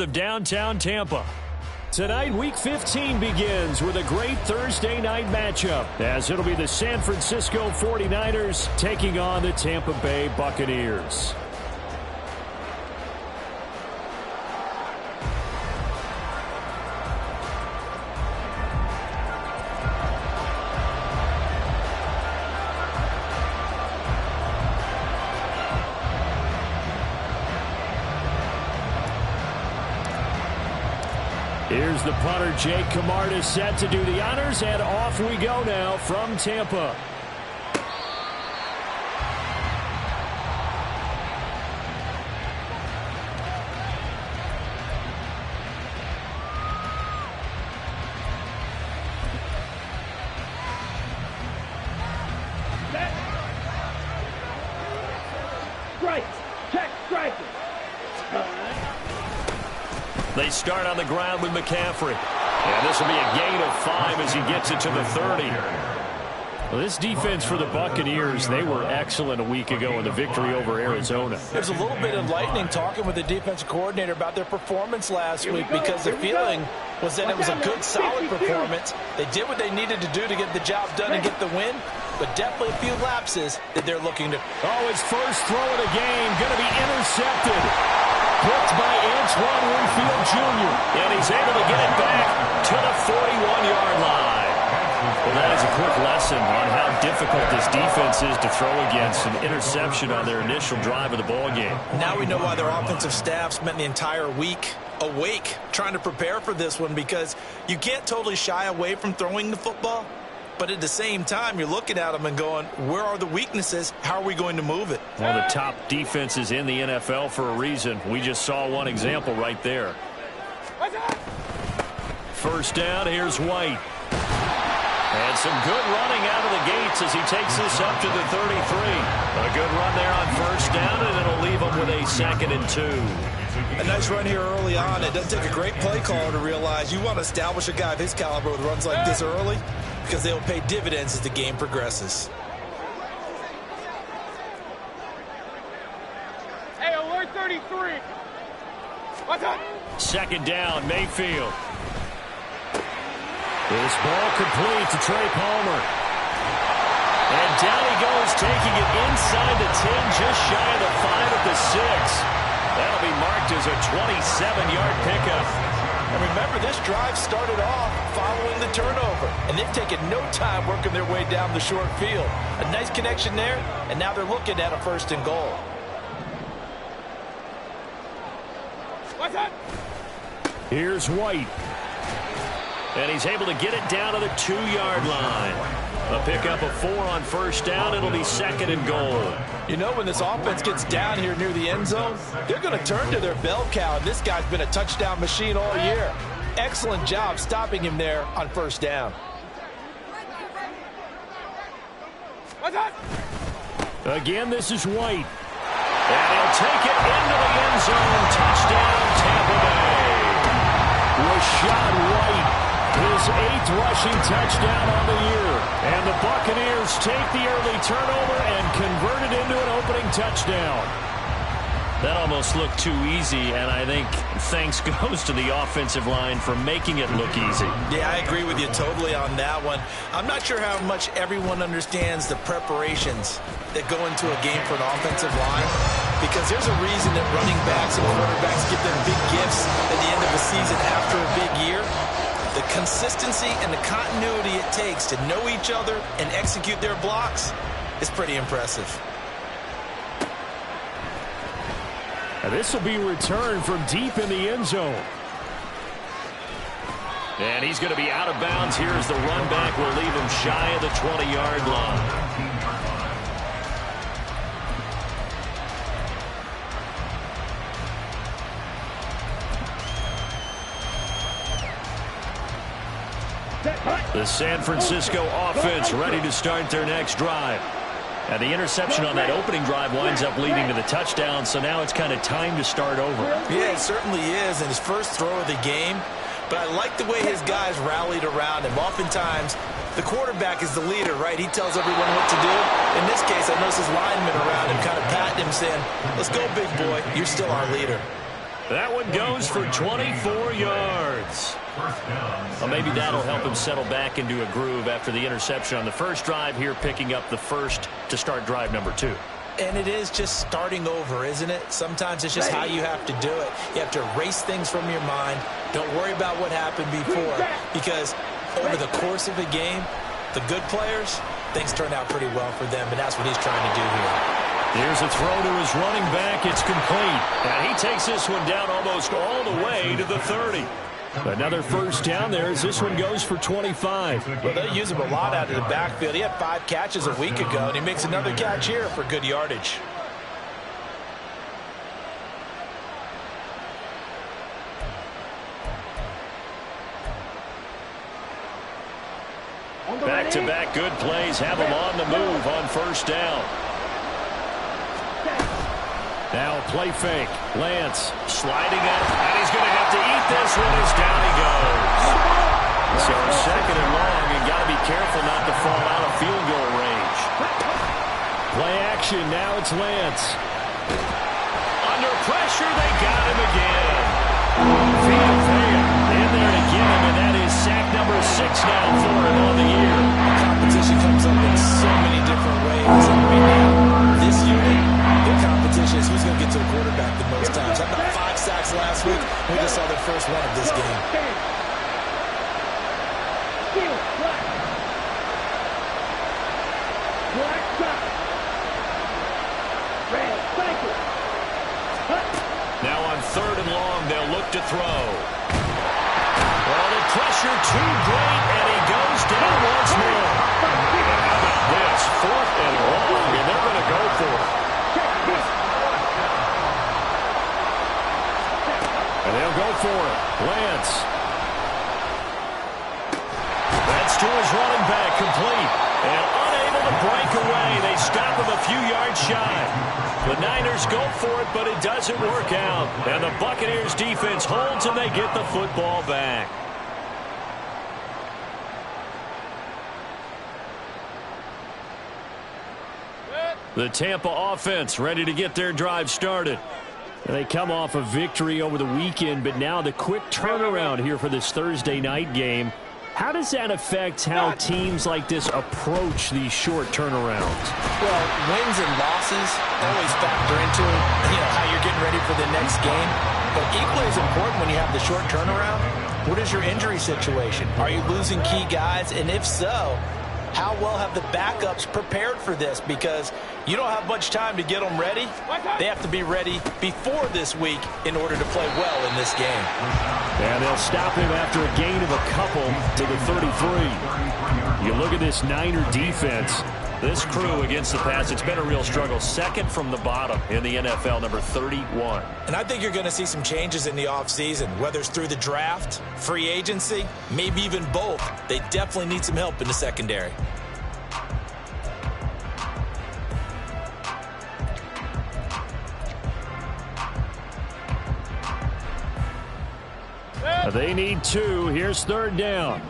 of downtown Tampa. Tonight, Week 15 begins with a great Thursday night matchup, as it'll be the San Francisco 49ers taking on the Tampa Bay Buccaneers. Here's the punter, Jake Camarda, set to do the honors, and off we go now from Tampa. They start on the ground with McCaffrey. And this will be a gain of 5 as he gets it to the 30. Well, this defense for the Buccaneers, they were excellent a week ago in the victory over Arizona. There's a little bit enlightening talking with the defensive coordinator about their performance last week, because the feeling was that it was a good, solid performance. They did what they needed to do to get the job done and get the win, but definitely a few lapses that they're looking to. Oh, his first throw of the game going to be intercepted. Picked by Antoine Winfield Jr. And he's able to get it back to the 41-yard line. Well, that is a quick lesson on how difficult this defense is to throw against. An interception on their initial drive of the ballgame. Now we know why their offensive staff spent the entire week awake trying to prepare for this one, because you can't totally shy away from throwing the football. But at the same time, you're looking at them and going, where are the weaknesses? How are we going to move it? One of the top defenses in the NFL for a reason. We just saw one example right there. First down, here's White. And some good running out of the gates as he takes this up to the 33. A good run there on first down, and it'll leave him with a 2nd and 2. A nice run here early on. It doesn't take a great play caller to realize you want to establish a guy of his caliber with runs like this early, because they'll pay dividends as the game progresses. Hey, alert 33. What's up? 2nd down, Mayfield. This ball complete to Trey Palmer. And down he goes, taking it inside the 10, just shy of the 5 at the 6. That'll be marked as a 27-yard pickup. And remember, this drive started off following the turnover, and they've taken no time working their way down the short field. A nice connection there, and now they're looking at a 1st and goal. What's up? Here's White. And he's able to get it down to the 2-yard line. A pickup of 4 on first down. It'll be 2nd and goal. You know, when this offense gets down here near the end zone, they're going to turn to their bell cow. This guy's been a touchdown machine all year. Excellent job stopping him there on first down. What's up? Again, this is White. And he'll take it into the end zone. Touchdown, Tampa Bay. Rashad White. His 8th rushing touchdown on the year. And the Buccaneers take the early turnover and convert it into an opening touchdown. That almost looked too easy, and I think thanks goes to the offensive line for making it look easy. Yeah, I agree with you totally on that one. I'm not sure how much everyone understands the preparations that go into a game for an offensive line, because there's a reason that running backs and quarterbacks give them big gifts at the end of the season after a big year. The consistency and the continuity it takes to know each other and execute their blocks is pretty impressive. And this will be returned from deep in the end zone. And he's going to be out of bounds here as the run back will leave him shy of the 20-yard line. The San Francisco offense ready to start their next drive. And the interception on that opening drive winds up leading to the touchdown, so now it's kind of time to start over. Yeah, it certainly is in his first throw of the game. But I like the way his guys rallied around him. Oftentimes, the quarterback is the leader, right? He tells everyone what to do. In this case, I noticed his linemen around him kind of patting him, saying, let's go, big boy. You're still our leader. That one goes for 24 yards. Well, maybe that'll help him settle back into a groove after the interception on the first drive here, picking up the first to start drive number 2. And it is just starting over, isn't it? Sometimes it's just how you have to do it. You have to erase things from your mind. Don't worry about what happened before, because over the course of a game, the good players, things turn out pretty well for them, and that's what he's trying to do here. Here's a throw to his running back. It's complete. And he takes this one down almost all the way to the 30. Another first down there as this one goes for 25. Well, they use him a lot out of the backfield. He had 5 catches a week ago, and he makes another catch here for good yardage. Back-to-back good plays have him on the move on first down. Now play fake. Lance sliding up, and he's going to have to eat this one as down he goes. So second and long, you got to be careful not to fall out of field goal range. Play action, now it's Lance. Under pressure, they got him again. Villa in there to get him, and that is sack number 6 now for him on the year. Competition comes up in so many different ways. I mean, this unit, their competition is who's going to get to the quarterback the most times. How about 5 sacks last week? We just saw their first one of this game. Now on third and long, they'll look to throw. Well, the pressure too great, and he goes down once more. And how about this? 4th and long, and they're going to go for it. And they'll go for it. Lance. That's to his running back, complete. And unable to break away. They stop him a few yards shy. The Niners go for it, but it doesn't work out. And the Buccaneers defense holds, and they get the football back. The Tampa offense ready to get their drive started. They come off a victory over the weekend, but now the quick turnaround here for this Thursday night game. How does that affect how teams like this approach these short turnarounds? Well, wins and losses always factor into how you're getting ready for the next game. But equally as important when you have the short turnaround, what is your injury situation? Are you losing key guys? And if so, how well have the backups prepared for this? Because you don't have much time to get them ready. They have to be ready before this week in order to play well in this game. And they'll stop him after a gain of a couple to the 33. You look at this Niner defense. This crew against the pass, it's been a real struggle. Second from the bottom in the NFL, number 31. And I think you're going to see some changes in the offseason, whether it's through the draft, free agency, maybe even both. They definitely need some help in the secondary. They need 2. Here's third down.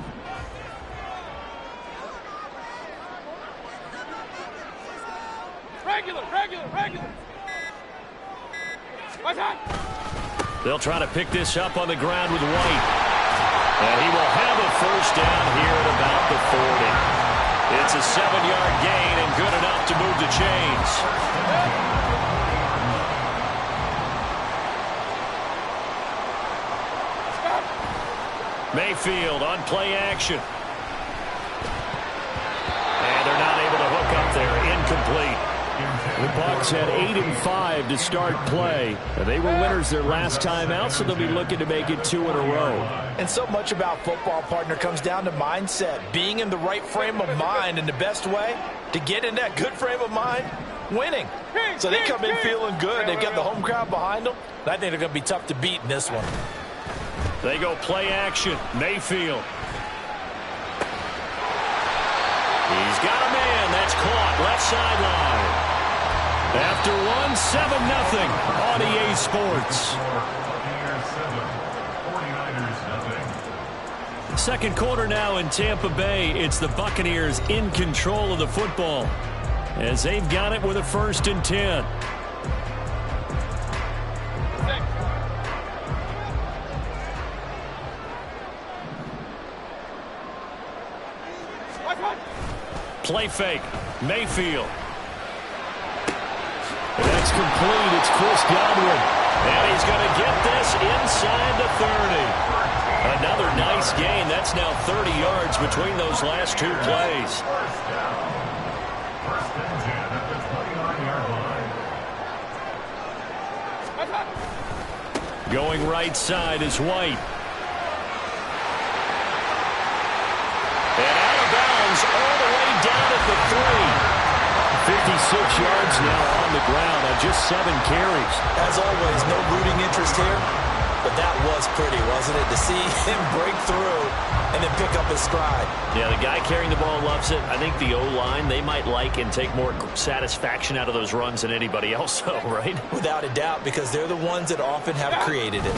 Regular. They'll try to pick this up on the ground with White. And he will have a first down here at about the 40. It's a 7-yard gain and good enough to move the chains. Mayfield on play action. And they're not able to hook up there. Incomplete. The Bucs had 8-5 to start play. They were winners their last time out, so they'll be looking to make it 2 in a row. And so much about football, partner, comes down to mindset. Being in the right frame of mind, and the best way to get in that good frame of mind, winning. So they come in feeling good. They've got the home crowd behind them. I think they're going to be tough to beat in this one. They go play action. Mayfield. He's got a man. That's caught. Left sideline. After one, 7-0 on EA Sports. Second quarter now in Tampa Bay. It's the Buccaneers in control of the football as they've got it with a 1st and 10. Play fake. Mayfield. That's complete. It's Chris Godwin. And he's going to get this inside the 30. Another nice gain. That's now 30 yards between those last two plays. Going right side is White. And out of bounds all the way down at the 3. 56 yards now on the ground on just 7 carries. As always, no rooting interest here, but that was pretty, wasn't it? To see him break through and then pick up his stride. Yeah, the guy carrying the ball loves it. I think the O-line, they might like and take more satisfaction out of those runs than anybody else, though, right? Without a doubt, because they're the ones that often have created it.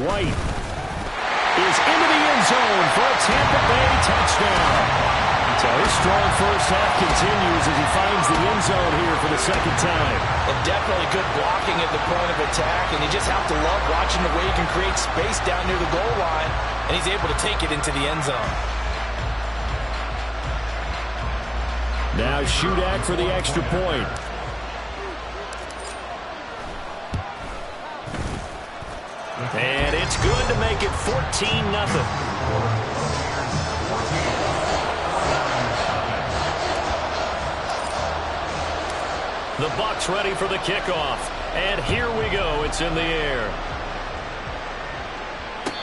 White is into the end zone for a Tampa Bay touchdown. So his strong first half continues as he finds the end zone here for the second time. And definitely good blocking at the point of attack, and you just have to love watching the way he can create space down near the goal line, and he's able to take it into the end zone. Now Shudak for the extra point. And it's good to make it 14-0. The Bucs ready for the kickoff. And here we go. It's in the air.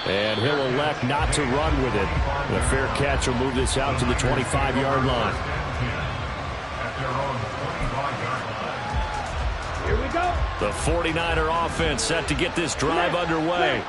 And he'll elect not to run with it. The fair catch will move this out to the 25-yard line. Here we go. The 49er offense set to get this drive underway.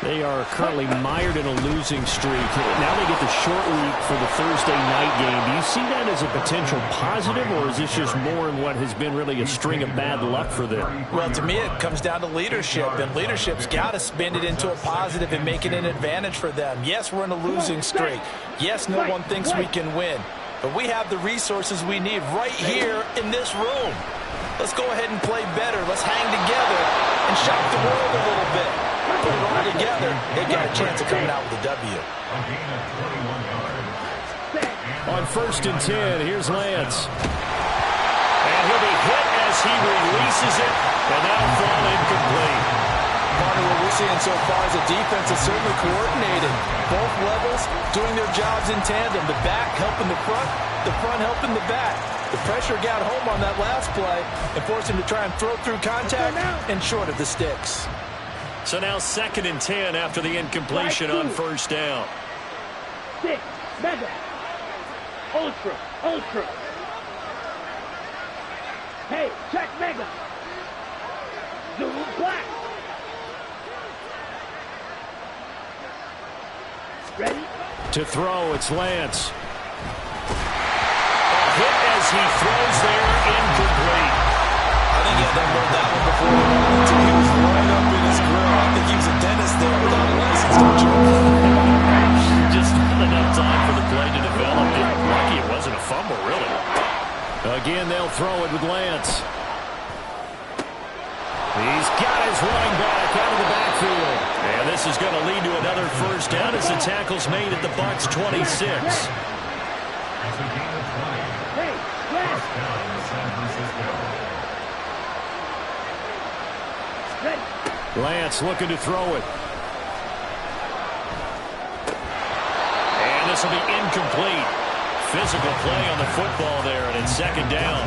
They are currently mired in a losing streak. Now they get the short week for the Thursday night game. Do you see that as a potential positive, or is this just more in what has been really a string of bad luck for them? Well, to me, it comes down to leadership, and leadership's got to spin it into a positive and make it an advantage for them. Yes, we're in a losing streak. Yes, no one thinks we can win, but we have the resources we need right here in this room. Let's go ahead and play better. Let's hang together and shock the world a little bit. Put it all together, they've got a chance of coming out with a W. On 1st and 10, here's Lance. And he'll be hit as he releases it, and that'll fall incomplete. Part of what we're seeing so far is the defense is certainly coordinated. Both levels doing their jobs in tandem. The back helping the front helping the back. The pressure got home on that last play and forced him to try and throw through contact and short of the sticks. So now 2nd and 10 after the incompletion on 1st down. 6, Madden. Ultra. Hey, check Mega. Zoom black. Ready? To throw, it's Lance. A hit as he throws there, incomplete. I think he had that one before he went into. He was right up in his grill. I think he was a dentist there without a license, don't you? Just not enough time for the play to develop. Lucky it wasn't a fumble, really. Again, they'll throw it with Lance. He's got his running back out of the backfield. And this is going to lead to another 1st down as the tackle's made at the Bucs 26. Lance looking to throw it. And this will be incomplete. Physical play on the football there, and it's 2nd down.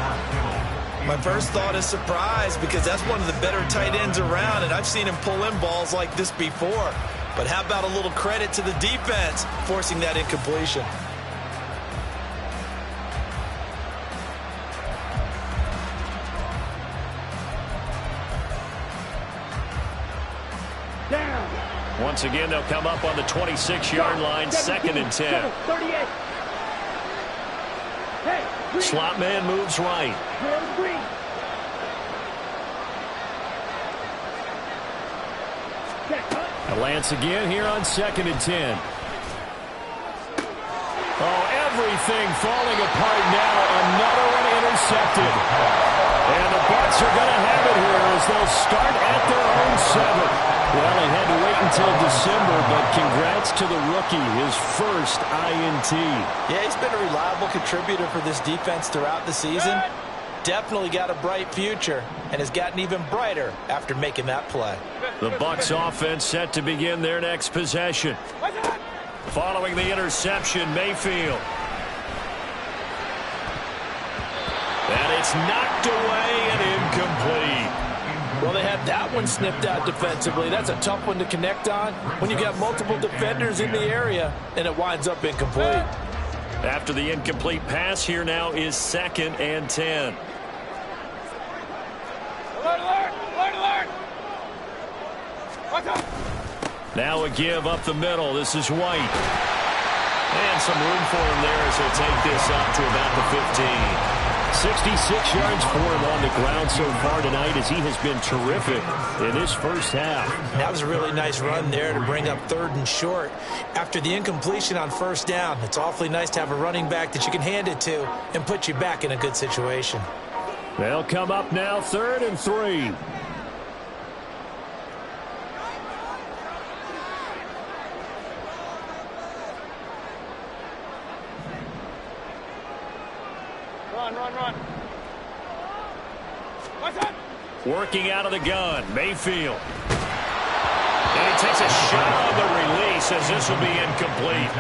My first thought is surprise, because that's one of the better tight ends around, and I've seen him pull in balls like this before. But how about a little credit to the defense forcing that incompletion? Once again, they'll come up on the 26-yard line, 2nd and 10. 38. Hey, Slot man moves right. Lance again here on 2nd and 10. Oh, everything falling apart now. Another one intercepted. And the Bucs are going to have it here as they'll start at their own 7. Well, he had to wait until December, but congrats to the rookie, his first INT. Yeah, he's been a reliable contributor for this defense throughout the season. Definitely got a bright future and has gotten even brighter after making that play. The Bucs offense set to begin their next possession. Following the interception, Mayfield. And it's knocked away and incomplete. Well, they had that one snipped out defensively. That's a tough one to connect on when you got multiple defenders in the area and it winds up incomplete. After the incomplete pass, here now is 2nd and 10. Alert, alert, alert, alert. Watch out. Now a give up the middle. This is White. And some room for him there as he'll take this up to about the 15. 66 yards for him on the ground so far tonight as he has been terrific in this first half. That was a really nice run there to bring up 3rd and short. After the incompletion on 1st down, it's awfully nice to have a running back that you can hand it to and put you back in a good situation. They'll come up now 3rd and 3. Run. Watch out. Working out of the gun, Mayfield. And he takes a shot on the release as this will be incomplete.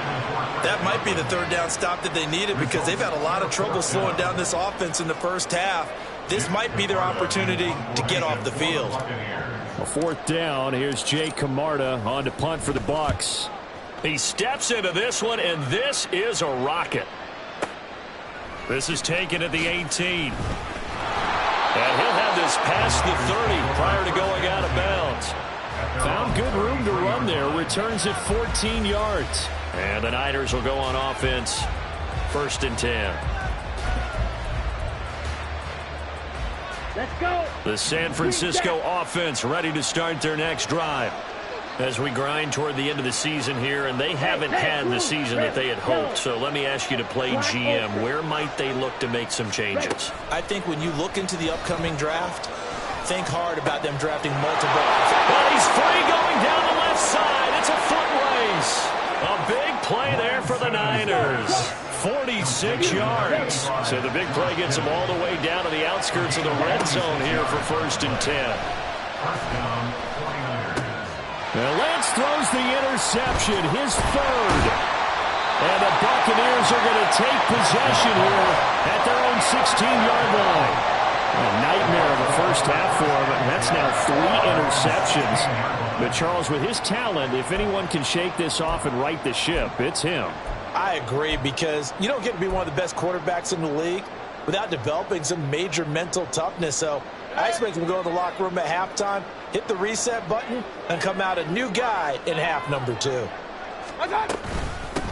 That might be the 3rd down stop that they needed because they've had a lot of trouble slowing down this offense in the first half. This might be their opportunity to get off the field. A 4th down. Here's Jay Camarda on to punt for the Bucs. He steps into this one, and this is a rocket. This is taken at the 18. And he'll have this past the 30 prior to going out of bounds. Found good room to run there. Returns at 14 yards. And the Niners will go on offense. 1st and 10. Let's go. The San Francisco offense ready to start their next drive. As we grind toward the end of the season here, and they haven't had the season that they had hoped. So let me ask you to play GM. Where might they look to make some changes? I think when you look into the upcoming draft, think hard about them drafting multiple. Well, he's free going down the left side. It's a foot race. A big play there for the Niners. 46 yards. So the big play gets them all the way down to the outskirts of the red zone here for 1st and 10. Now Lance throws the interception, his 3rd. And the Buccaneers are going to take possession here at their own 16-yard line. A nightmare of a first half for him, and that's now 3 interceptions. But Charles, with his talent, if anyone can shake this off and right the ship, it's him. I agree, because you don't get to be one of the best quarterbacks in the league without developing some major mental toughness. So I expect him to go to the locker room at halftime, hit the reset button, and come out a new guy in half number 2.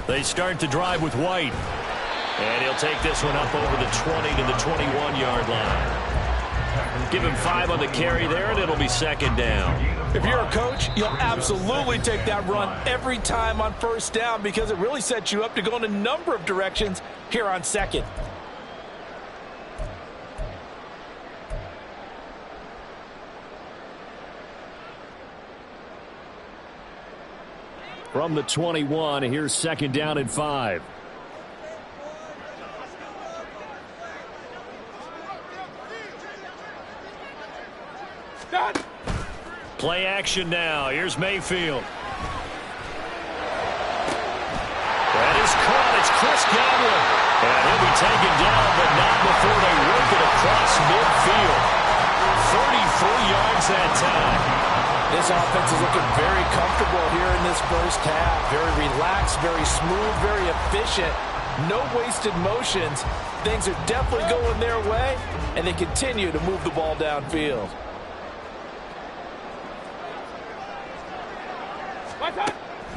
They start to drive with White. And he'll take this one up over the 20 to the 21-yard line. Give him 5 on the carry there, and it'll be 2nd down. If you're a coach, you'll absolutely take that run every time on 1st down because it really sets you up to go in a number of directions here on 2nd. From the 21, here's 2nd down and 5. Play action now. Here's Mayfield. That is caught. It's Chris Godwin. And he'll be taken down, but not before they work it across midfield. 33 yards that time. This offense is looking very comfortable here in this first half. Very relaxed, very smooth, very efficient. No wasted motions. Things are definitely going their way, and they continue to move the ball downfield.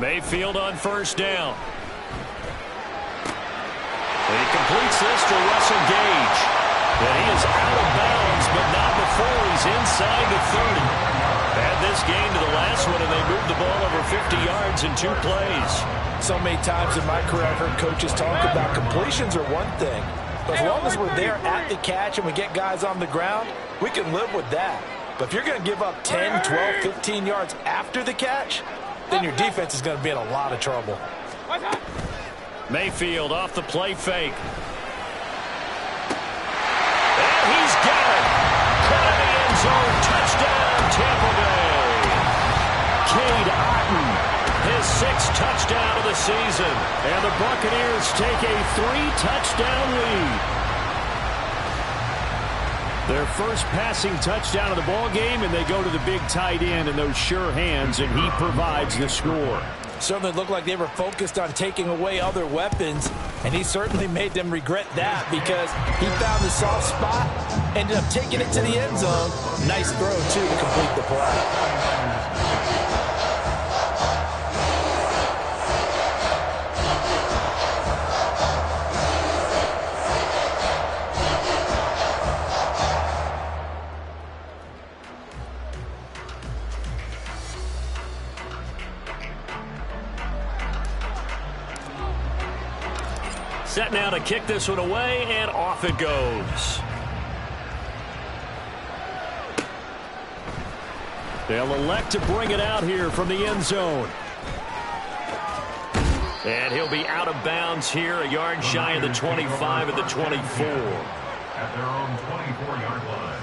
Mayfield on 1st down. And he completes this to Russell Gage. And he is out of bounds, but not before he's inside the 30. Had this game to the last one, and they moved the ball over 50 yards in 2 plays. So many times in my career, I've heard coaches talk about completions are one thing. But as long as we're there at the catch and we get guys on the ground, we can live with that. But if you're going to give up 10, 12, 15 yards after the catch, then your defense is going to be in a lot of trouble. Mayfield off the play fake. And he's got it. Caught in the end zone. Touchdown, Tampa Bay. Cade Otton, his 6th touchdown of the season. And the Buccaneers take a 3-touchdown lead. Their first passing touchdown of the ball game, and they go to the big tight end in those sure hands, and he provides the score. Certainly looked like they were focused on taking away other weapons, and he certainly made them regret that because he found the soft spot, ended up taking it to the end zone. Nice throw, too, to complete the play. Set now to kick this one away, and off it goes. They'll elect to bring it out here from the end zone. And he'll be out of bounds here, a yard shy of the 25 at the 24. At their own 24-yard line.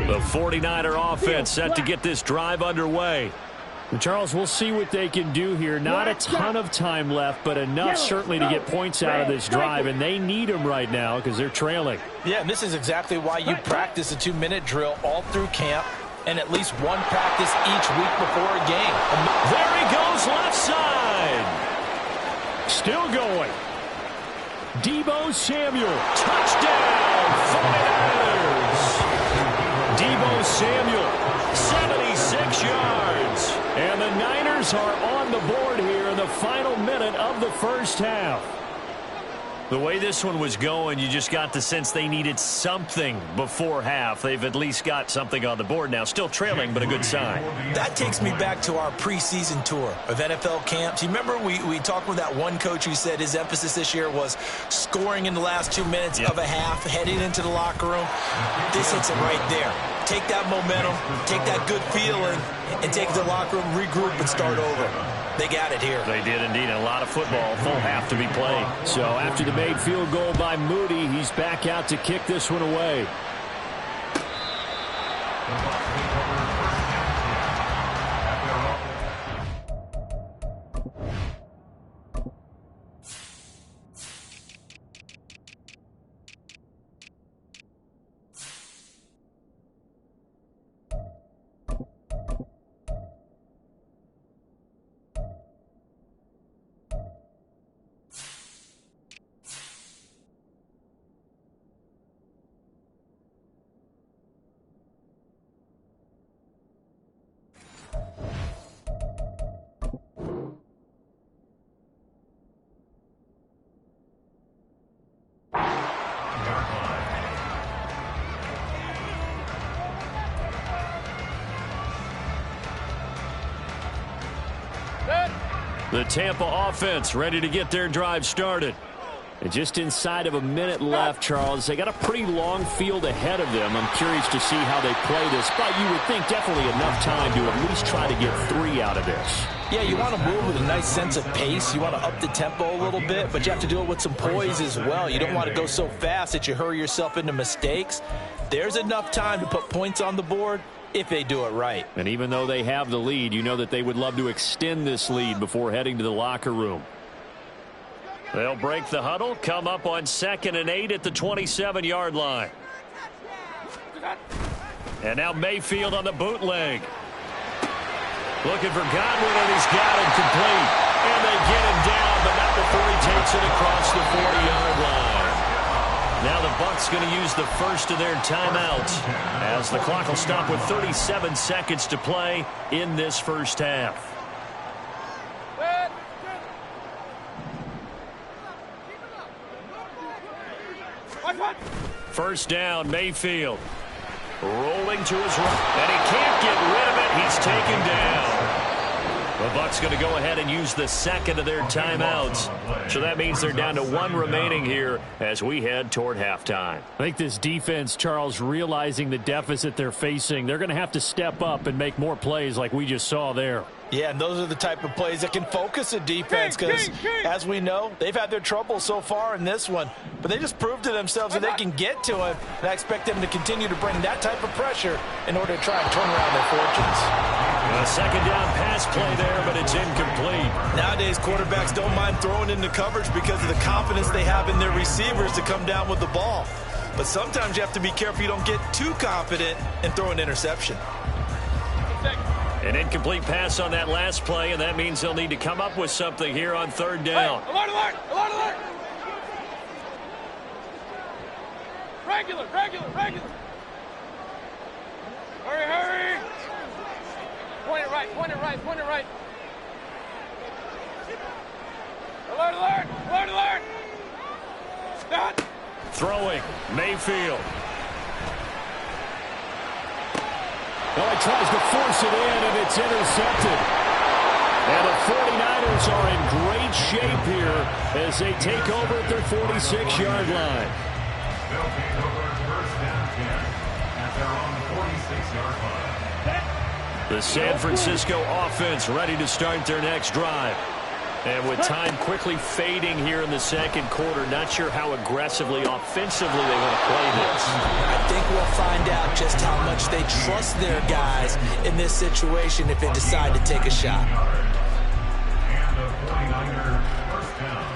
The 49er offense set to get this drive underway. And Charles, we'll see what they can do here. Not a ton of time left, but enough certainly to get points out of this drive, and they need them right now because they're trailing. Yeah, and this is exactly why you practice a 2-minute drill all through camp and at least one practice each week before a game. There he goes, left side. Still going. Deebo Samuel, touchdown, 49ers. Deebo Samuel, 76 yards. And the Niners are on the board here in the final minute of the first half. The way this one was going, you just got the sense they needed something before half. They've at least got something on the board now. Still trailing, but a good sign. That takes me back to our preseason tour of NFL camps. You remember we talked with that one coach who said his emphasis this year was scoring in the last 2 minutes of a half, heading into the locker room. This hits it right there. Take that momentum, take that good feeling, and take it to the locker room, regroup, and start over. They got it here. They did indeed. A lot of football, full half to be played. So after the made field goal by Moody, he's back out to kick this one away. The Tampa offense ready to get their drive started. And just inside of a minute left, Charles. They got a pretty long field ahead of them. I'm curious to see how they play this, but you would think definitely enough time to at least try to get 3 out of this. Yeah, you want to move with a nice sense of pace. You want to up the tempo a little bit, but you have to do it with some poise as well. You don't want to go so fast that you hurry yourself into mistakes. There's enough time to put points on the board if they do it right. And even though they have the lead, you know that they would love to extend this lead before heading to the locker room. They'll break the huddle, come up on 2nd and 8 at the 27-yard line. And now Mayfield on the bootleg. Looking for Godwin, and he's got him complete. And they get him down, but not before he takes it across the 40-yard line. Now the Bucs going to use the first of their timeouts as the clock will stop with 37 seconds to play in this first half. first down, Mayfield. Rolling to his right, and he can't get rid of it. He's taken down. The Bucs going to go ahead and use the second of their timeouts. So that means they're down to one remaining here as we head toward halftime. I think this defense, Charles, realizing the deficit they're facing, they're going to have to step up and make more plays like we just saw there. Yeah, and those are the type of plays that can focus a defense because, as we know, they've had their trouble so far in this one. But they just proved to themselves that they can get to it, and I expect them to continue to bring that type of pressure in order to try and turn around their fortunes. A second down pass play there, but it's incomplete. Nowadays, quarterbacks don't mind throwing into coverage because of the confidence they have in their receivers to come down with the ball. But sometimes you have to be careful you don't get too confident and throw an interception. An incomplete pass on that last play, and that means they'll need to come up with something here on third down. Hey, alert, alert, alert, alert! Regular, regular, regular! Hurry, hurry! Point it right, point it right, point it right! Alert, alert, alert, alert! Stop! Throwing, Mayfield. Well, he tries to force it in, and it's intercepted. And the 49ers are in great shape here as they take over at their 46-yard line. They'll take over first down 10 at their own 46-yard line. The San Francisco offense ready to start their next drive. And with time quickly fading here in the second quarter, not sure how aggressively, offensively they want to play this. I think we'll find out just how much they trust their guys in this situation if they decide to take a shot. And the 49ers first down.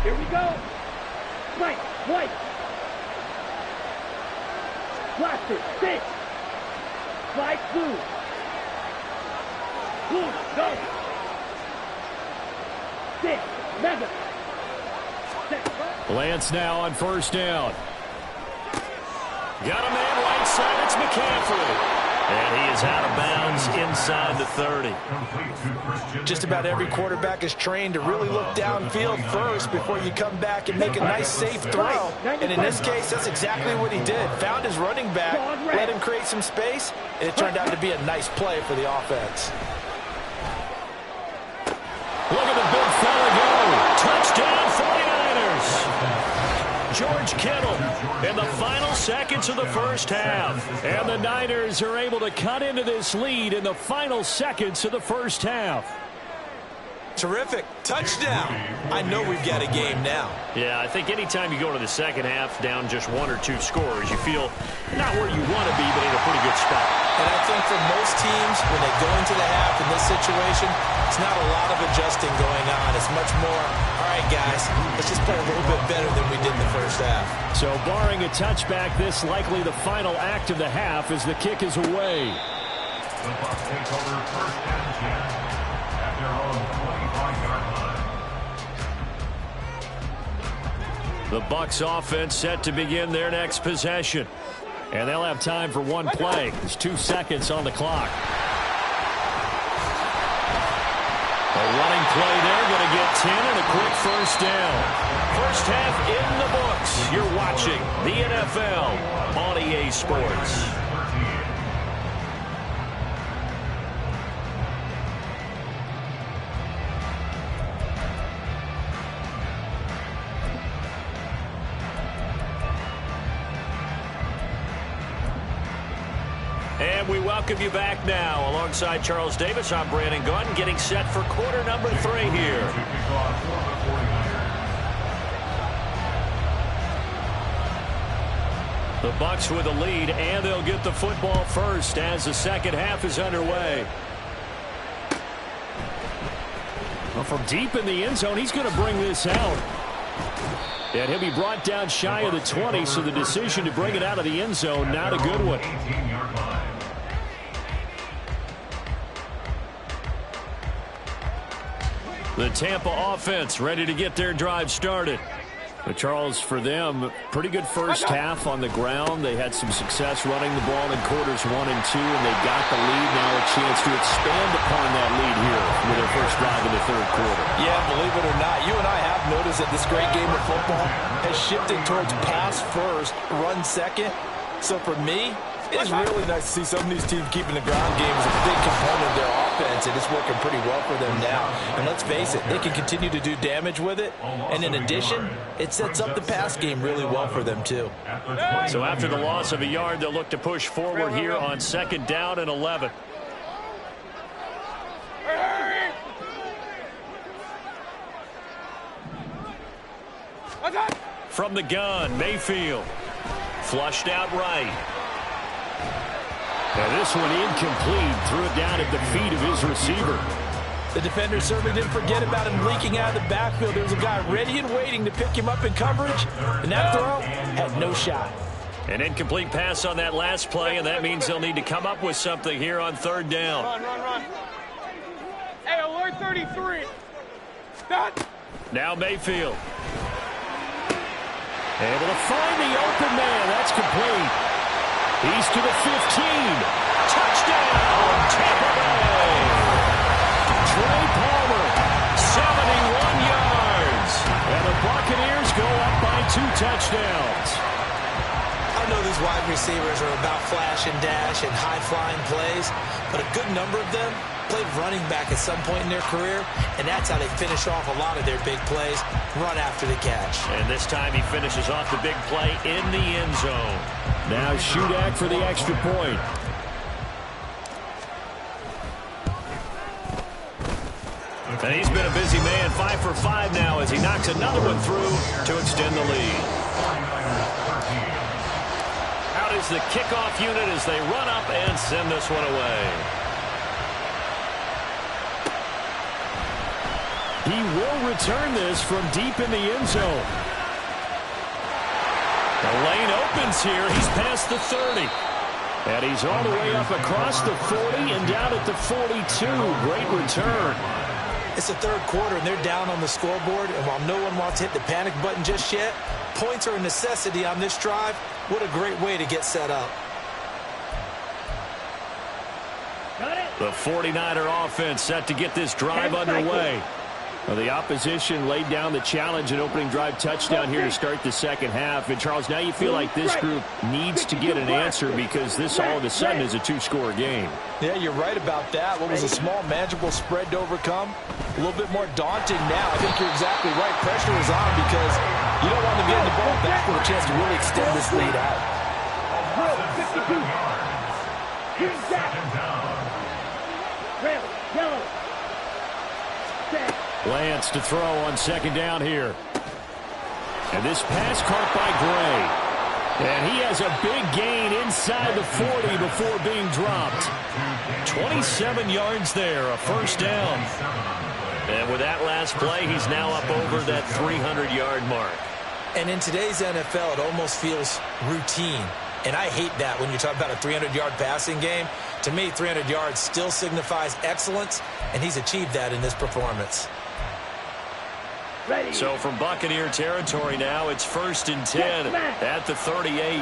Here we go! White, white! Blaster, stick! Slide blue! Blue, go! Stick, mega! Lance now on first down. Got a man right side, it's McCaffrey. And he is out of bounds inside the 30. Just about every quarterback is trained to really look downfield first before you come back and make a nice, safe throw. And in this case, that's exactly what he did. Found his running back, let him create some space, and it turned out to be a nice play for the offense. Look at the big fella go. Touchdown 49ers. George Kittle in the final seconds of the first half. And the Niners are able to cut into this lead in the final seconds of the first half. Terrific. Touchdown. I know we've got a game now. Yeah, I think anytime you go to the second half down just one or two scores, you feel not where you want to be, but in a pretty good spot. And I think for most teams, when they go into the half in this situation, it's not a lot of adjusting going on. It's much more, all right, guys, let's just play a little bit better than we did in the first half. So barring a touchback, this likely the final act of the half as the kick is away. The Bucs take over first down 10 at their own 25-yard line. The Bucs offense set to begin their next possession. And they'll have time for one play. There's 2 seconds on the clock. A running play there, going to get 10 and a quick first down. First half in the books. You're watching the NFL on EA Sports. And we welcome you back now. Alongside Charles Davis, I'm Brandon Gunn, getting set for quarter number 3 here. The Bucs with a lead, and they'll get the football first as the second half is underway. Well, from deep in the end zone, he's going to bring this out. And he'll be brought down shy of the 20, so the decision to bring it out of the end zone, not a good one. The Tampa offense ready to get their drive started. But Charles, for them, pretty good first half on the ground. They had some success running the ball in quarters 1 and 2, and they got the lead. Now a chance to expand upon that lead here with their first drive in the third quarter. Yeah, believe it or not, you and I have noticed that this great game of football has shifted towards pass first, run second. So for me, it's really nice to see some of these teams keeping the ground game as a big component of their offense, and it's working pretty well for them now. And let's face it, they can continue to do damage with it. And in addition, it sets up the pass game really well for them, too. So after the loss of a yard, they'll look to push forward here on 2nd down and 11. From the gun, Mayfield. Flushed out right. And this one incomplete. Threw it down at the feet of his receiver. The defender certainly didn't forget about him leaking out of the backfield. There was a guy ready and waiting to pick him up in coverage. And that throw had no shot. An incomplete pass on that last play, and that means they'll need to come up with something here on 3rd down. Run. Hey, alert 33. Stop. Now Mayfield. Able to find the open man. That's complete. He's to the 15. Touchdown, Tampa Bay. Trey Palmer, 71 yards. And the Buccaneers go up by 2 touchdowns. I know these wide receivers are about flash and dash and high-flying plays, but a good number of them played running back at some point in their career, and that's how they finish off a lot of their big plays, run after the catch. And this time he finishes off the big play in the end zone. Now Shudak for the extra point. And he's been a busy man, 5 for 5 now as he knocks another one through to extend the lead. Out is the kickoff unit as they run up and send this one away. He will return this from deep in the end zone. The lane opens here. He's past the 30. And he's all the way up across the 40 and down at the 42. Great return. It's the 3rd quarter, and they're down on the scoreboard. And while no one wants to hit the panic button just yet, points are a necessity on this drive. What a great way to get set up. The 49er offense set to get this drive underway. Well, the opposition laid down the challenge and opening drive touchdown here to start the second half. And, Charles, now you feel like this group needs to get an answer because this all of a sudden is a 2-score game. Yeah, you're right about that. What was a small, manageable spread to overcome? A little bit more daunting now. I think you're exactly right. Pressure is on because you don't want to get the ball back with a chance to really extend this lead out. 52. Second down. Yellow. Lance to throw on 2nd down here. And this pass caught by Gray. And he has a big gain inside the 40 before being dropped. 27 yards there, a first down. And with that last play, he's now up over that 300-yard mark. And in today's NFL, it almost feels routine. And I hate that when you talk about a 300-yard passing game. To me, 300 yards still signifies excellence, and he's achieved that in this performance. So from Buccaneer territory now, it's 1st and 10 at the 38.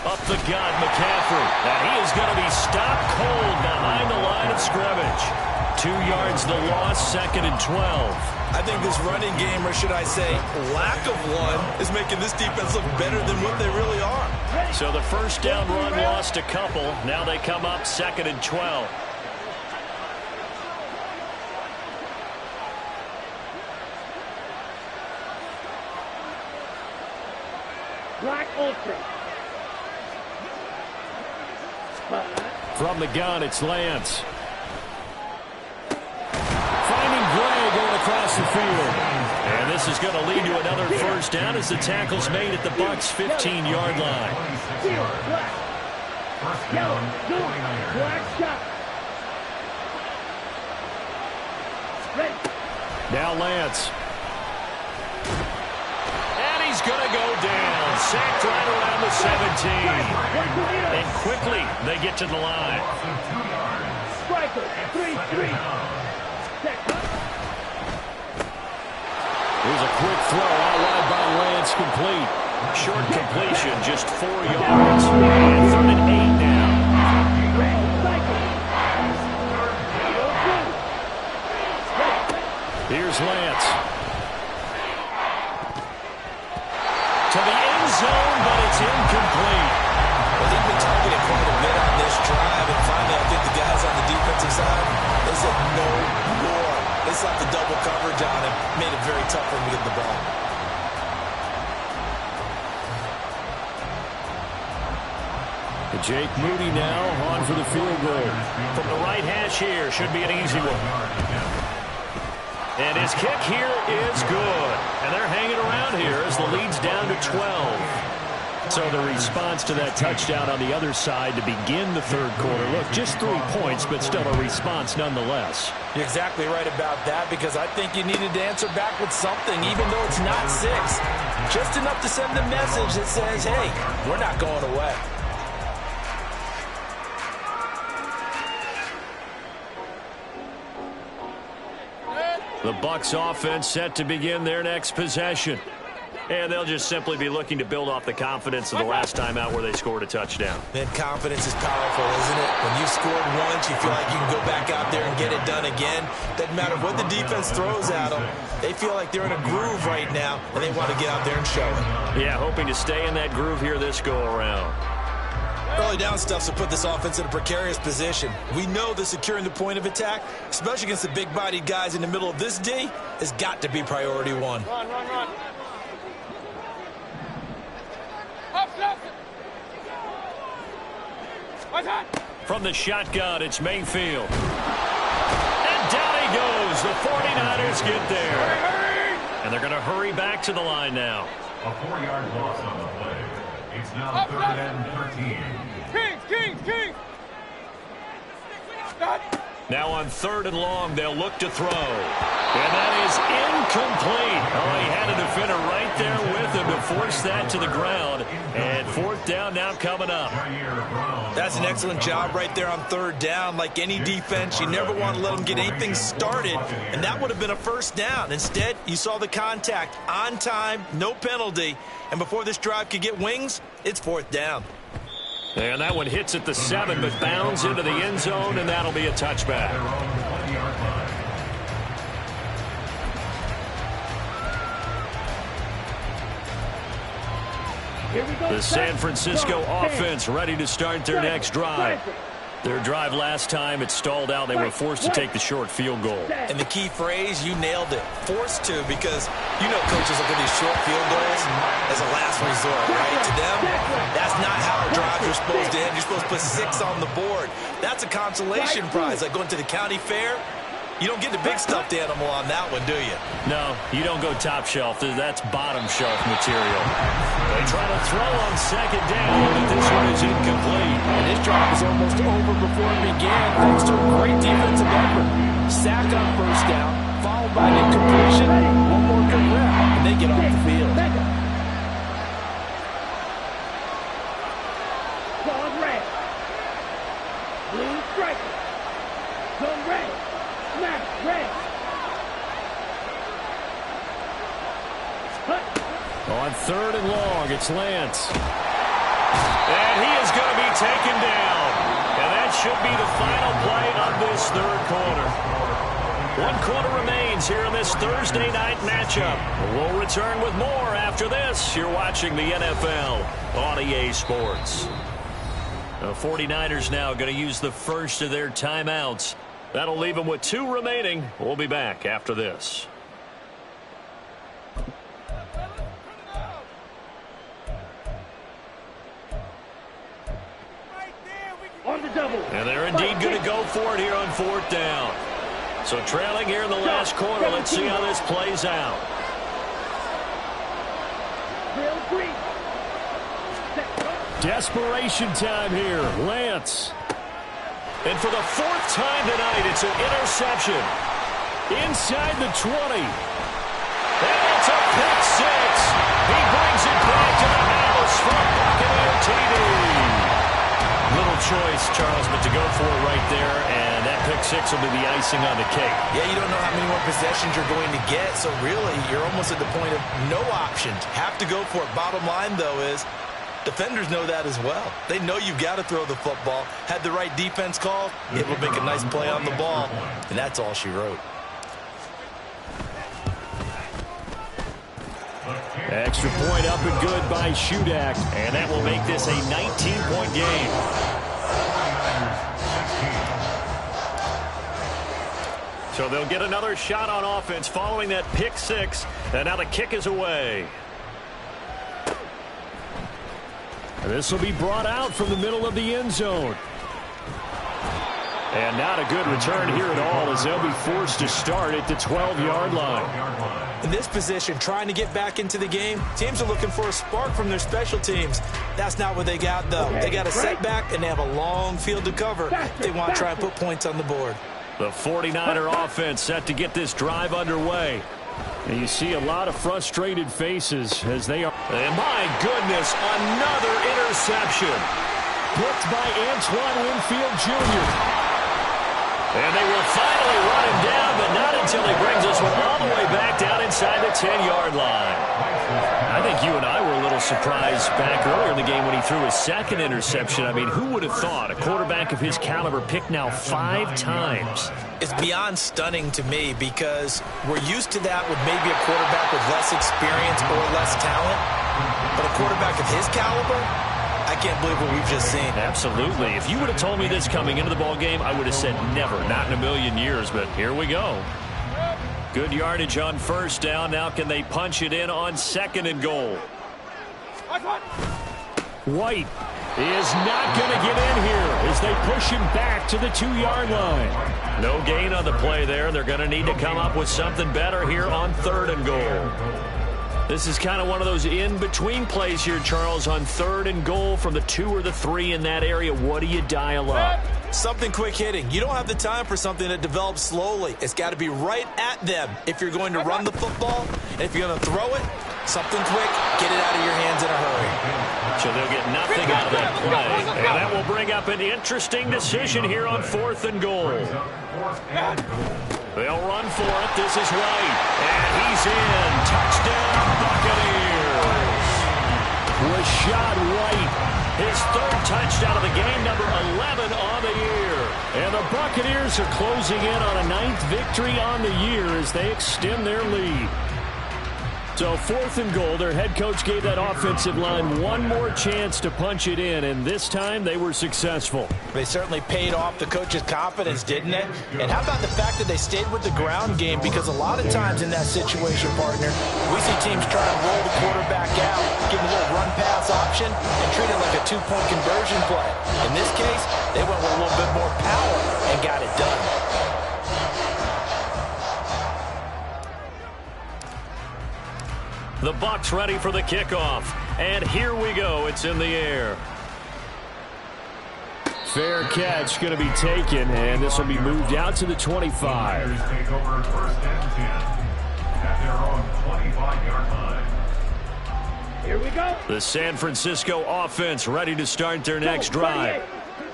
Up the gut, McCaffrey. And he is going to be stopped cold behind the line of scrimmage. 2 yards the loss, 2nd and 12. I think this running game, or should I say lack of one, is making this defense look better than what they really are. So the first down run lost a couple. Now they come up 2nd and 12. Black Ultra. From the gun, it's Lance. Finding Gray going across the field. And this is going to lead to another first down as the tackle's made at the Bucs' 15-yard line. Black shot. Now Lance. And he's going to go down. Sacked right around the 17. And quickly they get to the line. Striker, 3-3. Here's a quick throw out wide by Lance, complete. Short completion, just 4 yards. And 3rd and 8 now. Here's Lance. To the end zone, but it's incomplete. Well, they've been targeted quite a bit on this drive, and finally I think the guys on the defensive side, they said no more. They slapped the double coverage on him, made it very tough for him to get the ball. Jake Moody now on for the field goal. From the right hash here, should be an easy one. And his kick here is good. And they're hanging around here as the lead's down to 12. So the response to that touchdown on the other side to begin the 3rd quarter. Look, just 3 points, but still a response nonetheless. You're exactly right about that, because I think you needed to answer back with something, even though it's not 6. Just enough to send a message that says, hey, we're not going away. The Bucs offense set to begin their next possession. And they'll just simply be looking to build off the confidence of the last time out where they scored a touchdown. Man, confidence is powerful, isn't it? When you scored once, you feel like you can go back out there and get it done again. Doesn't matter what the defense throws at them. They feel like they're in a groove right now, and they want to get out there and show it. Yeah, hoping to stay in that groove here this go-around. Early down stuff to put this offense in a precarious position. We know that securing the point of attack, especially against the big-bodied guys in the middle of this D, has got to be priority 1. Run. Up. From the shotgun, it's Mayfield. And down he goes. The 49ers get there. And they're going to hurry back to the line now. A 4-yard loss on the play. It's now 3rd and 13. Kings. Now on 3rd and long, they'll look to throw. And that is incomplete. Oh, he had a defender right there with him to force that to the ground. And 4th down now coming up. That's an excellent job right there on 3rd down. Like any defense, you never want to let them get anything started. And that would have been a 1st down. Instead, you saw the contact on time, no penalty. And before this drive could get wings, it's 4th down. And that one hits at the 7, but bounds into the end zone, and that'll be a touchback. The San Francisco offense ready to start their next drive. Their drive last time, it stalled out. They were forced to take the short field goal. And the key phrase, you nailed it, forced to, because you know coaches look at these short field goals as a last resort, right? To them, that's not how our drives are supposed to end. You're supposed to put 6 on the board. That's a consolation prize, like going to the county fair. You don't get the big stuffed animal on that one, do you? No, you don't go top shelf. That's bottom shelf material. They try to throw on 2nd down, but this one is incomplete. And this drive was almost over before it began, thanks to a great defensive effort. Sack on 1st down, followed by an incompletion, one more good rep, and they get off the field. Red. Blue striker. Go red. Smash red. On 3rd and long, it's Lance. And he is going to be taken down. And that should be the final play of this 3rd quarter. 1 quarter remains here in this Thursday night matchup. We'll return with more after this. You're watching the NFL on EA Sports. The 49ers now going to use the first of their timeouts. That'll leave them with 2 remaining. We'll be back after this. On the double. And they're indeed going to go for it here on 4th down. So trailing here in the last quarter. Let's see how this plays out. Desperation time here. Lance. And for the 4th time tonight, it's an interception. Inside the 20. And it's a pick 6. He brings it back to the house for a Buccaneer TD. Little choice, Charles, but to go for it right there, and that pick six will be the icing on the cake. Yeah, you don't know how many more possessions you're going to get, so really you're almost at the point of no options. Have to go for it. Bottom line, though, is defenders know that as well. They know you've got to throw the football. Had the right defense call, it will make a nice play on the ball, and that's all she wrote. Extra point up and good by Shudak. And that will make this a 19-point game. So they'll get another shot on offense following that pick six. And now the kick is away. This will be brought out from the middle of the end zone. And not a good return here at all as they'll be forced to start at the 12-yard line. In this position, trying to get back into the game, teams are looking for a spark from their special teams. That's not what they got, though. They got a setback, and they have a long field to cover. They want to try and put points on the board. The 49er offense set to get this drive underway. And you see a lot of frustrated faces as they are. And my goodness, another interception. Picked by Antoine Winfield Jr. And they will finally run him down, but not until he brings this one all the way back down inside the 10-yard line. I think you and I were a little surprised back earlier in the game when he threw his second interception. I mean, who would have thought a quarterback of his caliber picked now 5 times? It's beyond stunning to me because we're used to that with maybe a quarterback with less experience or less talent. But a quarterback of his caliber, I can't believe what we've just seen. Absolutely. If you would have told me this coming into the ball game, I would have said never, not in a million years, but here we go. Good yardage on first down. Now can they punch it in on second and goal? White is not going to get in here as they push him back to the 2-yard line. No gain on the play there. They're going to need to come up with something better here on third and goal. This is kind of one of those in-between plays here, Charles, on third and goal from the 2 or the 3 in that area. What do you dial up? Something quick hitting. You don't have the time for something that develops slowly. It's got to be right at them if you're going to run the football. And if you're going to throw it, something quick, get it out of your hands in a hurry. So they'll get nothing out of that play. And that will bring up an interesting decision here on fourth and goal. They'll run for it. This is White. And he's in. Touchdown, Buccaneers. Rashad White, his third touchdown of the game, number 11 on the year. And the Buccaneers are closing in on a 9th victory on the year as they extend their lead. So fourth and goal, their head coach gave that offensive line one more chance to punch it in, and this time they were successful. They certainly paid off the coach's confidence, didn't it? And how about the fact that they stayed with the ground game? Because a lot of times in that situation, partner, we see teams try and roll the quarterback out, give him a little run-pass option, and treat it like a 2-point conversion play. In this case, they went with a little bit more power and got it done. The Bucs ready for the kickoff. And here we go. It's in the air. Fair catch going to be taken, and this will be moved out to the 25. Take over first and 10 at their own 25-yard line. Here we go. The San Francisco offense ready to start their next drive.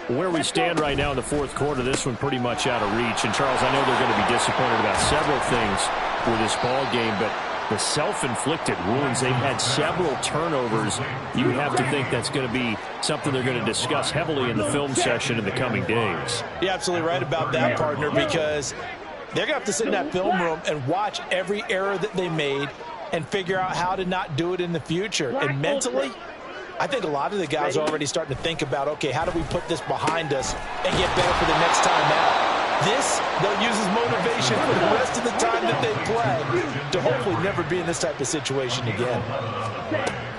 Where we stand right now in the fourth quarter, this one pretty much out of reach. And, Charles, I know they're going to be disappointed about several things with this ball game, but the self-inflicted wounds, they've had several turnovers. You would have to think that's going to be something they're going to discuss heavily in the film session in the coming days. You're absolutely right about that, partner, because they're going to have to sit in that film room and watch every error that they made and figure out how to not do it in the future. And mentally, I think a lot of the guys are already starting to think about, okay, how do we put this behind us and get better for the next time out? This, they'll use as motivation for the rest of the time that they play to hopefully never be in this type of situation again.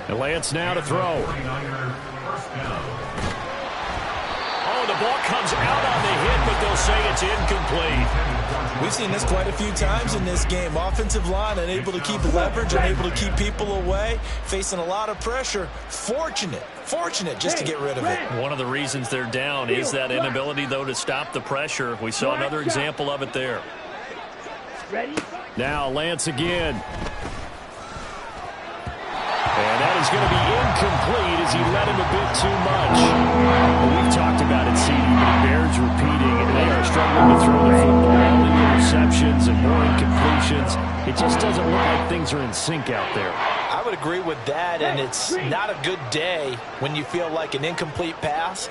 And Lance now to throw. Oh, the ball comes out on the hit, but they'll say it's incomplete. We've seen this quite a few times in this game. Offensive line unable to keep leverage, unable to keep people away, facing a lot of pressure. Fortunate just to get rid of it. One of the reasons they're down is that inability, though, to stop the pressure. We saw another example of it there. Now Lance again. And that is going to be incomplete as he let him a bit too much. We've talked about it It just doesn't look like things are in sync out there. I would agree with that, and it's not a good day when you feel like an incomplete pass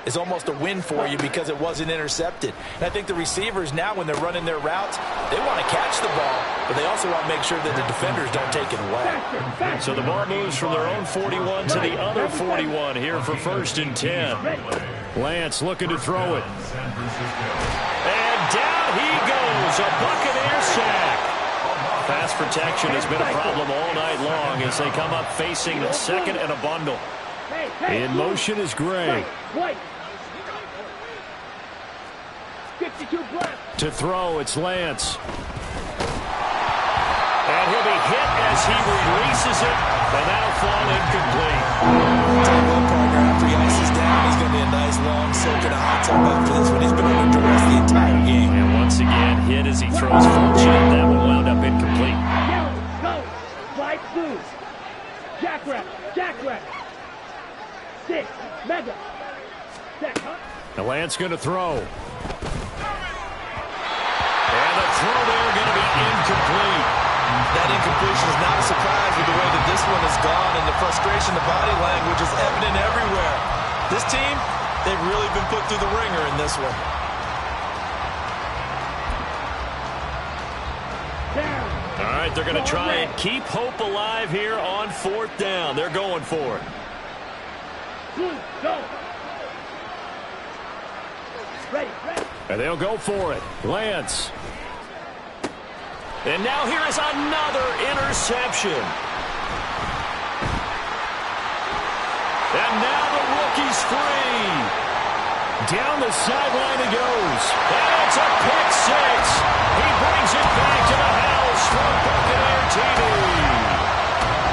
is almost a win for you because it wasn't intercepted. And I think the receivers now, when they're running their routes, they want to catch the ball, but they also want to make sure that the defenders don't take it away. So the ball moves from their own 41 to the other 41 here for 1st and 10. Lance looking to throw it. And down he goes, a Buccaneer sack. Pass protection has been a problem all night long as they come up facing 2nd and a bundle. In motion is Gray. To throw, it's Lance. And he'll be hit as he releases it, and that'll fall incomplete. Tell you what, partner, after he ices down, he's going to be a nice long soak in a hot tub after this one. He's been under duress the entire game. And once again, hit as he throws fortune. That one wound up incomplete. Go! Slide through! Jackrabbit! 6, mega! The Lance going to throw. And the throw there going to be incomplete. That incompletion is not a surprise with the way that this one has gone, and the frustration, the body language is evident everywhere. This team, they've really been put through the ringer in this one. All right, they're going to try and keep hope alive here on 4th down. They're going for it. Go! Ready. And they'll go for it. Lance. And now here is another interception. And now the rookie's free. Down the sideline he goes. And it's a pick six. He brings it back to the house for Buccaneer TV.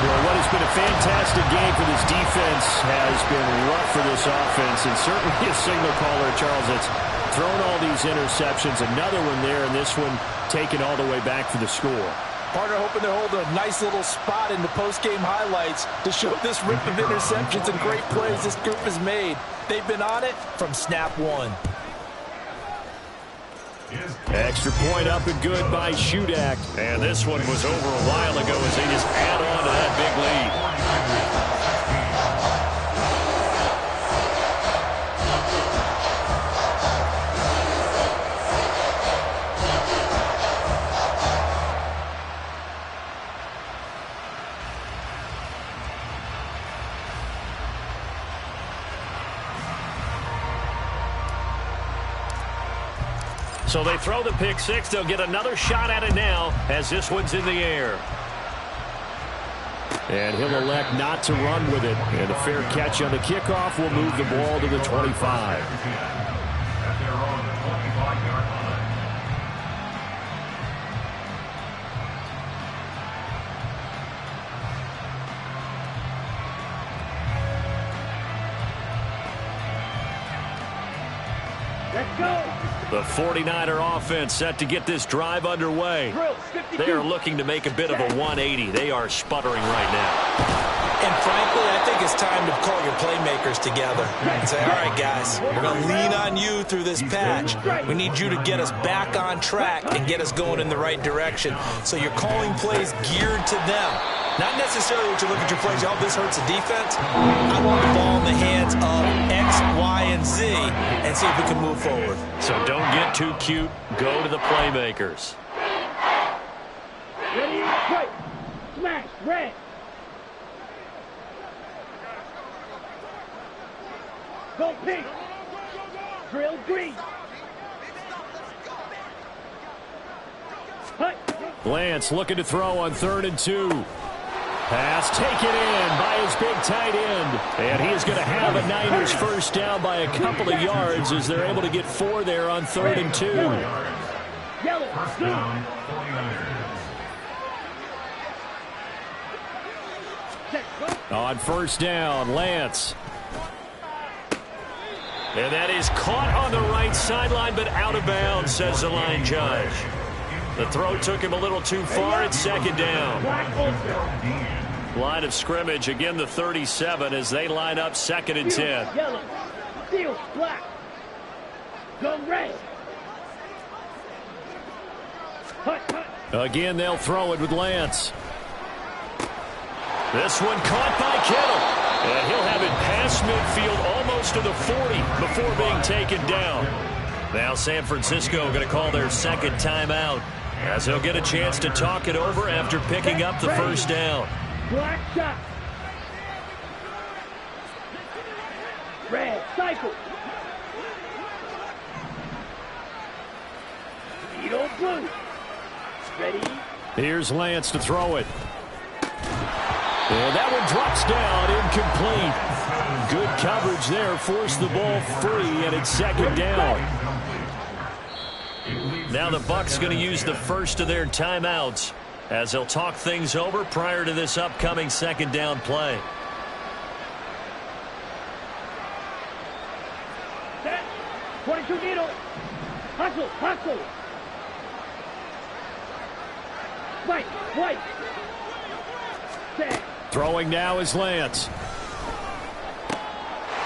Well, what has been a fantastic game for this defense has been rough for this offense, and certainly a signal caller, Charles, that's thrown all these interceptions. Another one there, and this one taken all the way back for the score. Partner hoping to hold a nice little spot in the post-game highlights to show this rip of interceptions and great plays this group has made. They've been on it from snap one. Extra point up and good by Shudak. And this one was over a while ago as they just add on to that big lead. So they throw the pick six. They'll get another shot at it now as this one's in the air. And he'll elect not to run with it. And a fair catch on the kickoff will move the ball to the 25. At their own 25-yard line. Let's go! The 49er offense set to get this drive underway. They are looking to make a bit of a 180. They are sputtering right now. And frankly, I think it's time to call your playmakers together and say, all right, guys, we're going to lean on you through this patch. We need you to get us back on track and get us going in the right direction. So you're calling plays geared to them. Not necessarily what you look at your plays, oh, this hurts the defense. I want the ball in the hands of X, Y, and Z and see if we can move forward. So don't get too cute. Go to the playmakers. Ready, right. Smash, red. Go pink. Drill green. Hut. Lance looking to throw on 3rd and 2. Pass taken in by his big tight end. And he is going to have a Niners first down by a couple of yards as they're able to get 4 there on 3rd and 2. Yellow. First down, 49ers. On 1st down, Lance. And that is caught on the right sideline, but out of bounds, says the line judge. The throw took him a little too far at 2nd down. Line of scrimmage, again the 37 as they line up 2nd and 10. Yellow. Steel. Black. Go red. Hut, hut. Again, they'll throw it with Lance. This one caught by Kittle. And he'll have it past midfield almost to the 40 before being taken down. Now San Francisco going to call their second timeout, as they'll get a chance to talk it over after picking up the first down. Black shot. Red cycle. Beetle blue. Ready? Here's Lance to throw it. And that one drops down, incomplete. Good coverage there, forced the ball free, and it's second down. Now the Bucs going to use the first of their timeouts as they'll talk things over prior to this upcoming second down play. Set. 22 needle. Hustle, hustle. White. Set. Throwing now is Lance.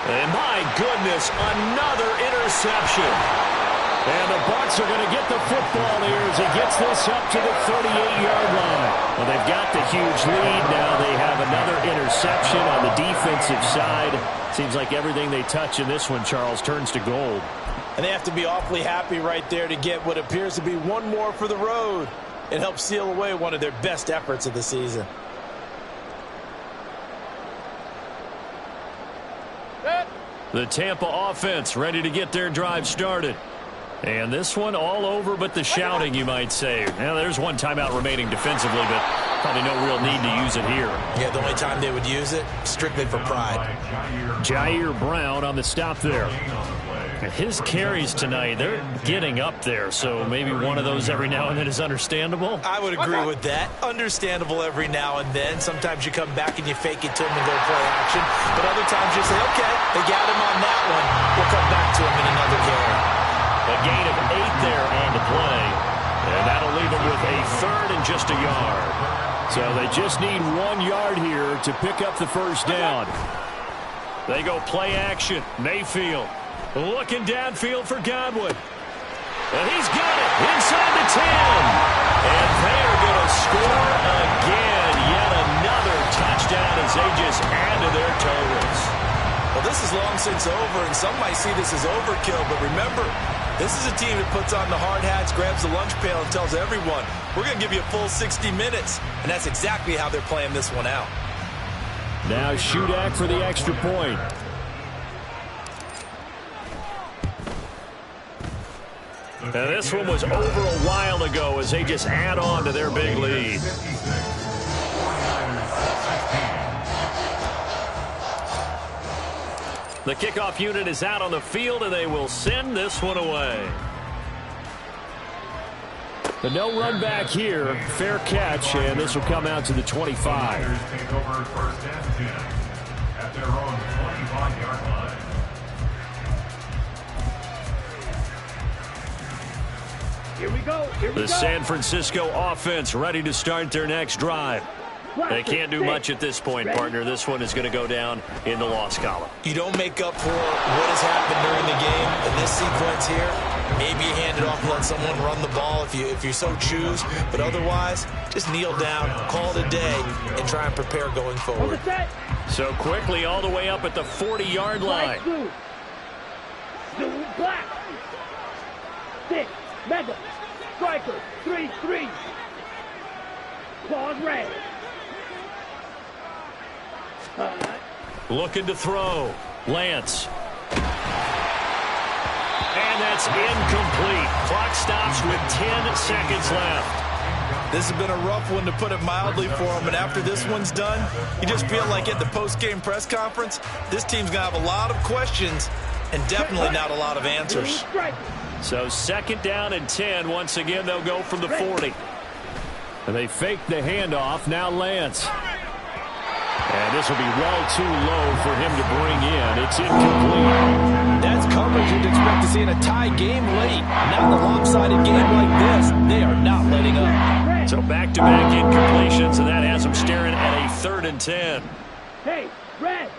And my goodness, another interception. And the Bucs are going to get the football here as he gets this up to the 38-yard line. Well, they've got the huge lead. Now they have another interception on the defensive side. Seems like everything they touch in this one, Charles, turns to gold. And they have to be awfully happy right there to get what appears to be one more for the road. It helps seal away one of their best efforts of the season. The Tampa offense ready to get their drive started. And this one all over but the shouting, you might say. Now, there's one timeout remaining defensively, but probably no real need to use it here. Yeah, the only time they would use it, strictly for pride. Jair Brown on the stop there. His carries tonight, they're getting up there, so maybe one of those every now and then is understandable. I would agree with that. Understandable every now and then. Sometimes you come back and you fake it to him and go play action. But other times you say, okay, they got him on that one. We'll come back to him in another carry. A gain of 8 there on the play. And that'll leave them with a third and just a yard. So they just need 1 yard here to pick up the first down. They go play action. Mayfield looking downfield for Godwin. And he's got it inside the 10. And they're going to score again. Yet another touchdown as they just add to their totals. Well, this is long since over, and some might see this as overkill. But remember, this is a team that puts on the hard hats, grabs the lunch pail, and tells everyone, we're going to give you a full 60 minutes. And that's exactly how they're playing this one out. Now Shudak for the extra point. And this one was over a while ago as they just add on to their big lead. The kickoff unit is out on the field, and they will send this one away. The no run back here, fair catch, and this will come out to the 25. Take over first and 10 at their own 25-yard line. Here we go. The San Francisco offense ready to start their next drive. They can't do much at this point, partner. This one is going to go down in the loss column. You don't make up for what has happened during the game in this sequence here. Maybe you hand it off and let someone run the ball if you so choose. But otherwise, just kneel down, call it a day, and try and prepare going forward. So quickly all the way up at the 40-yard line. Blue, black. 6, mega, striker, 3-3. Claws red. Looking to throw. Lance. And that's incomplete. Clock stops with 10 seconds left. This has been a rough one, to put it mildly, for him. And after this one's done, you just feel like at the post-game press conference, this team's going to have a lot of questions and definitely not a lot of answers. So second down and 10. Once again, they'll go from the 40. And they fake the handoff. Now Lance. And this will be well too low for him to bring in. It's incomplete. That's coverage you'd expect to see in a tie game late. Now in a lopsided game like this, they are not letting up. So back-to-back incompletions, and that has them staring at a 3rd and 10. Hey, red.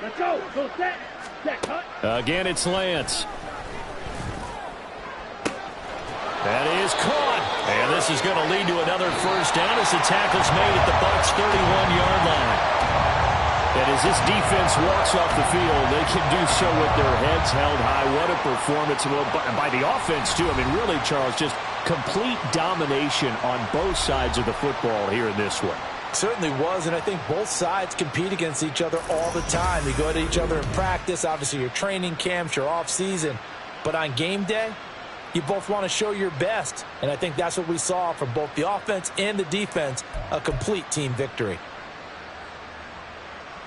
Let's go. Go set. Set, cut. Again, it's Lance. That is caught. And this is going to lead to another first down as the tackle's made at the Bucs' 31-yard line. And as this defense walks off the field, they can do so with their heads held high. What a performance. Well, by the offense, too. I mean, really, Charles, just complete domination on both sides of the football here in this one. Certainly was, and I think both sides compete against each other all the time. You go to each other in practice, obviously your training camps, your off-season. But on game day, you both want to show your best. And I think that's what we saw from both the offense and the defense, a complete team victory.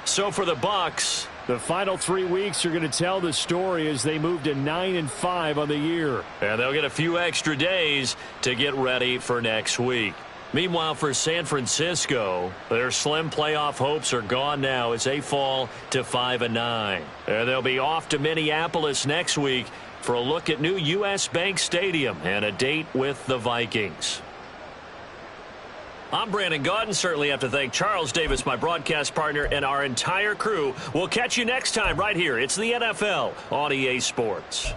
So for the Bucs, the final 3 weeks are going to tell the story as they move to 9-5 on the year. And they'll get a few extra days to get ready for next week. Meanwhile, for San Francisco, their slim playoff hopes are gone now as they fall to 5-9. And they'll be off to Minneapolis next week for a look at new U.S. Bank Stadium and a date with the Vikings. I'm Brandon Gaudin. Certainly have to thank Charles Davis, my broadcast partner, and our entire crew. We'll catch you next time right here. It's the NFL on EA Sports.